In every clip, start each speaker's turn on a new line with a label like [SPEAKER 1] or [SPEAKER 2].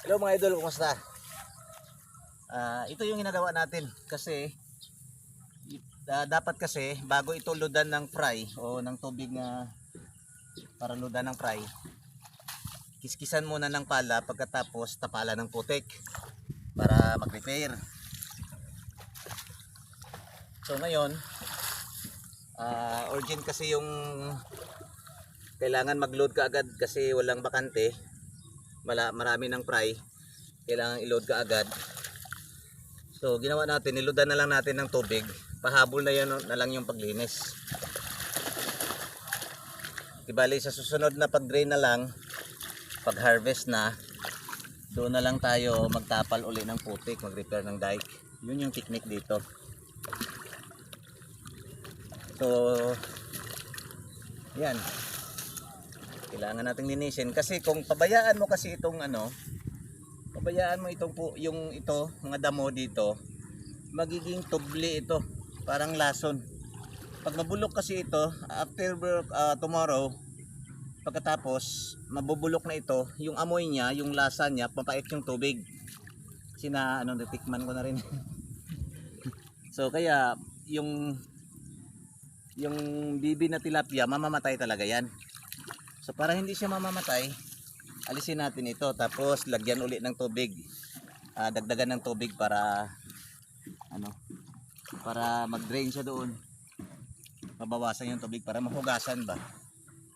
[SPEAKER 1] Hello mga idol, kumusta? Ito yung ginagawa natin kasi dapat kasi bago ito loadan ng fry o ng tubig na para loadan ng fry, kiskisan muna ng pala pagkatapos tapala ng putik para mag-repair. So ngayon, urgent kasi yung kailangan mag-load ka agad kasi walang bakante, marami ng fry, kailangan i-load ka agad. So ginawa natin, niludan na lang natin ng tubig, pahabol na yan na lang yung paglinis. Ibali sa susunod na pag-drain na lang, pag-harvest na, doon na lang tayo magtapal uli ng putik, mag-repair ng dike. Yun yung technique dito. So yan, kailangan nating linisin kasi kung pabayaan mo kasi itong pabayaan mo itong mga damo dito, magiging tubli ito, parang lason. Pag mabulok kasi ito, after tomorrow, pagkatapos mabubulok na ito, yung amoy niya, yung lasa niya, papait yung tubig. Kasi natikman ko na rin. So kaya yung bibi na tilapia, mamamatay talaga yan. So para hindi siya mamamatay, alisin natin ito, tapos lagyan uli ng tubig, dagdagan ng tubig para para mag-drain siya doon, mabawasan yung tubig para mahugasan ba.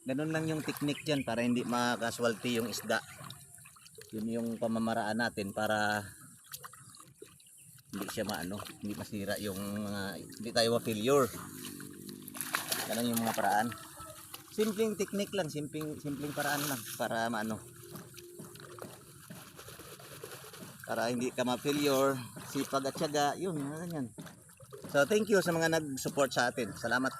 [SPEAKER 1] Ganun lang yung technique dyan para hindi makaswalty yung isda. Yun yung pamamaraan natin para hindi siya hindi masira yung hindi tayo ma-failure. Ganun yung mga paraan. Simpleng technique lang, simpleng paraan lang para para hindi ka ma-failure, sipag at tiyaga, yun, ganyan. So thank you sa mga nag-support sa atin. Salamat.